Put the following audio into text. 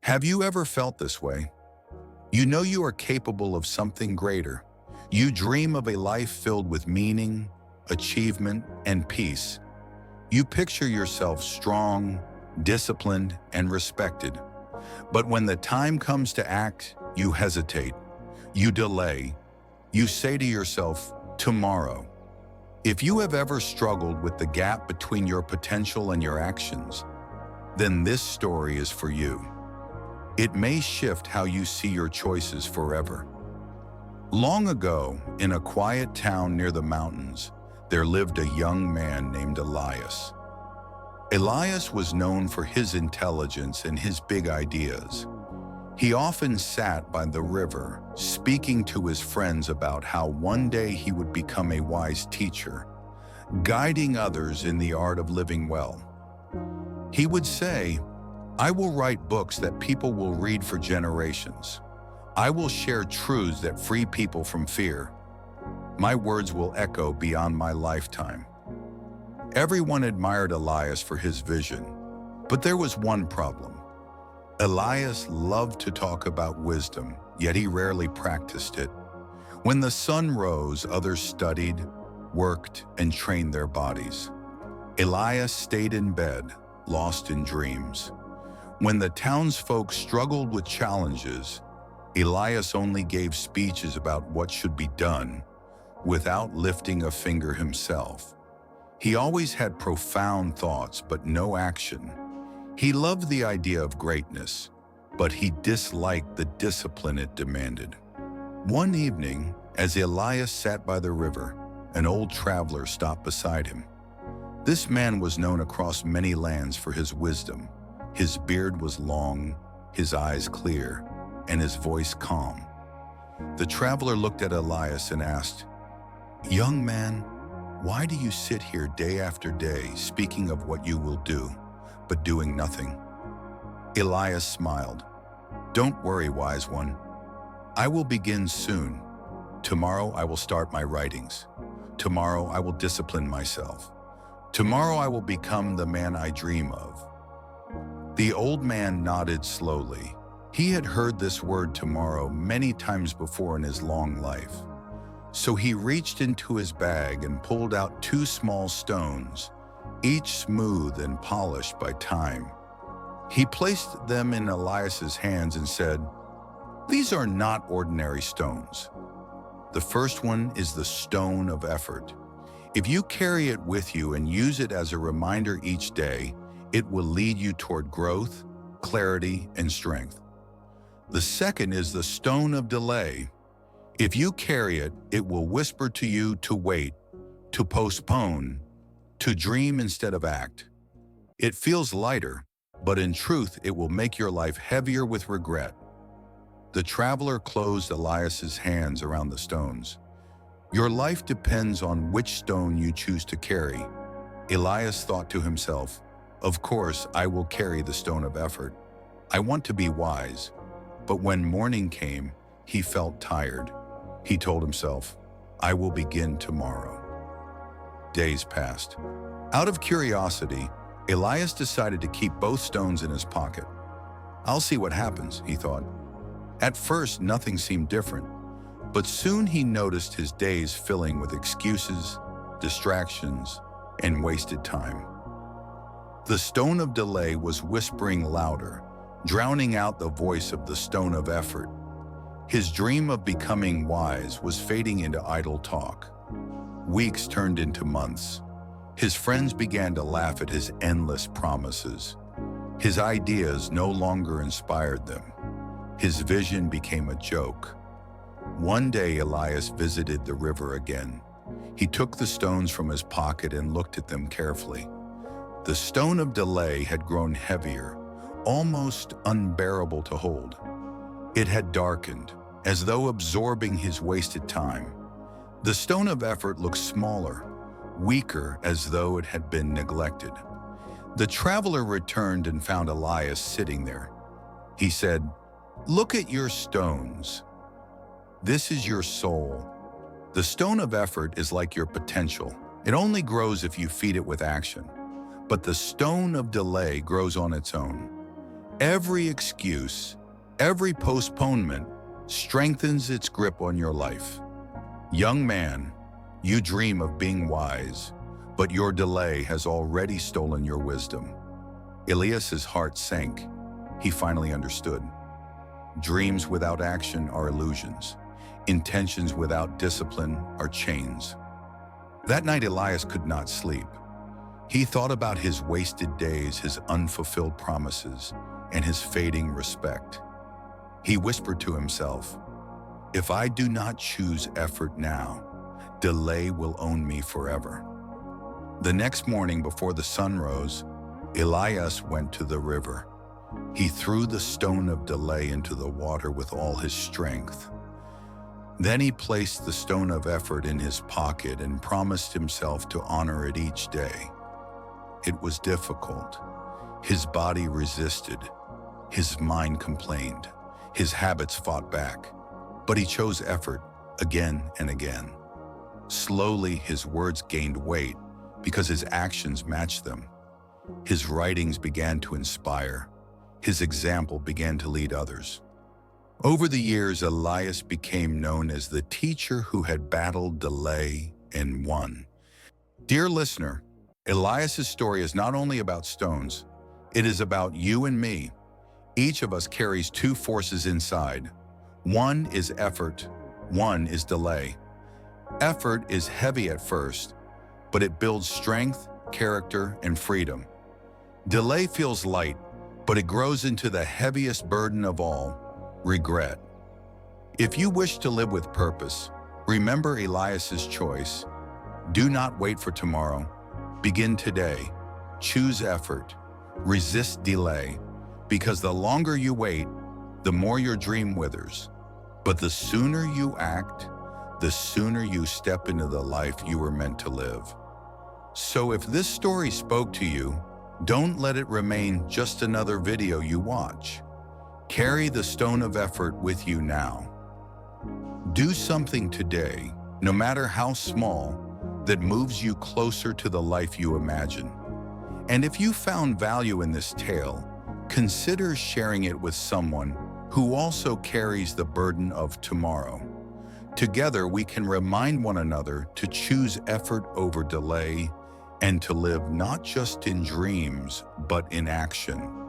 Have you ever felt this way? You know you are capable of something greater. You dream of a life filled with meaning, achievement, and peace. You picture yourself strong, disciplined, and respected. But when the time comes to act, you hesitate. You delay. You say to yourself, tomorrow. If you have ever struggled with the gap between your potential and your actions, then this story is for you. It may shift how you see your choices forever. Long ago, in a quiet town near the mountains, there lived a young man named Elias. Elias was known for his intelligence and his big ideas. He often sat by the river, speaking to his friends about how one day he would become a wise teacher, guiding others in the art of living well. He would say, "I will write books that people will read for generations. I will share truths that free people from fear. My words will echo beyond my lifetime." Everyone admired Elias for his vision, but there was one problem. Elias loved to talk about wisdom, yet he rarely practiced it. When the sun rose, others studied, worked, and trained their bodies. Elias stayed in bed, lost in dreams. When the townsfolk struggled with challenges, Elias only gave speeches about what should be done, without lifting a finger himself. He always had profound thoughts, but no action. He loved the idea of greatness, but he disliked the discipline it demanded. One evening, as Elias sat by the river, an old traveler stopped beside him. This man was known across many lands for his wisdom. His beard was long, his eyes clear, and his voice calm. The traveler looked at Elias and asked, "Young man, why do you sit here day after day speaking of what you will do, but doing nothing?" Elias smiled. "Don't worry, wise one. I will begin soon. Tomorrow I will start my writings. Tomorrow I will discipline myself. Tomorrow I will become the man I dream of." The old man nodded slowly. He had heard this word tomorrow many times before in his long life. So he reached into his bag and pulled out 2 small stones, each smooth and polished by time. He placed them in Elias's hands and said, "These are not ordinary stones. The first one is the stone of effort. If you carry it with you and use it as a reminder each day, it will lead you toward growth, clarity, and strength. The second is the stone of delay. If you carry it, it will whisper to you to wait, to postpone, to dream instead of act. It feels lighter, but in truth, it will make your life heavier with regret." The traveler closed Elias's hands around the stones. "Your life depends on which stone you choose to carry." Elias thought to himself, "Of course, I will carry the stone of effort. I want to be wise." But when morning came, he felt tired. He told himself, "I will begin tomorrow." Days passed. Out of curiosity, Elias decided to keep both stones in his pocket. "I'll see what happens," he thought. At first, nothing seemed different, but soon he noticed his days filling with excuses, distractions, and wasted time. The stone of delay was whispering louder, drowning out the voice of the stone of effort. His dream of becoming wise was fading into idle talk. Weeks turned into months. His friends began to laugh at his endless promises. His ideas no longer inspired them. His vision became a joke. One day, Elias visited the river again. He took the stones from his pocket and looked at them carefully. The stone of delay had grown heavier, almost unbearable to hold. It had darkened, as though absorbing his wasted time. The stone of effort looked smaller, weaker, as though it had been neglected. The traveler returned and found Elias sitting there. He said, "Look at your stones. This is your soul. The stone of effort is like your potential. It only grows if you feed it with action. But the stone of delay grows on its own. Every excuse, every postponement strengthens its grip on your life. Young man, you dream of being wise, but your delay has already stolen your wisdom. Elias's heart sank. He finally understood. Dreams without action are illusions. Intentions without discipline are chains. That night, Elias could not sleep. He thought about his wasted days, his unfulfilled promises, and his fading respect. He whispered to himself, "If I do not choose effort now, delay will own me forever." The next morning before the sun rose, Elias went to the river. He threw the stone of delay into the water with all his strength. Then he placed the stone of effort in his pocket and promised himself to honor it each day. It was difficult. His body resisted. His mind complained. His habits fought back. But he chose effort again and again. Slowly, his words gained weight because his actions matched them. His writings began to inspire. His example began to lead others. Over the years, Elias became known as the teacher who had battled delay and won. Dear listener, Elias's story is not only about stones, it is about you and me. Each of us carries two forces inside. One is effort, one is delay. Effort is heavy at first, but it builds strength, character, and freedom. Delay feels light, but it grows into the heaviest burden of all, regret. If you wish to live with purpose, remember Elias's choice. Do not wait for tomorrow. Begin today. Choose effort. Resist delay, because the longer you wait, the more your dream withers. But the sooner you act, the sooner you step into the life you were meant to live. So if this story spoke to you, don't let it remain just another video you watch. Carry the stone of effort with you now. Do something today, no matter how small, that moves you closer to the life you imagine. And if you found value in this tale, consider sharing it with someone who also carries the burden of tomorrow. Together, we can remind one another to choose effort over delay and to live not just in dreams, but in action.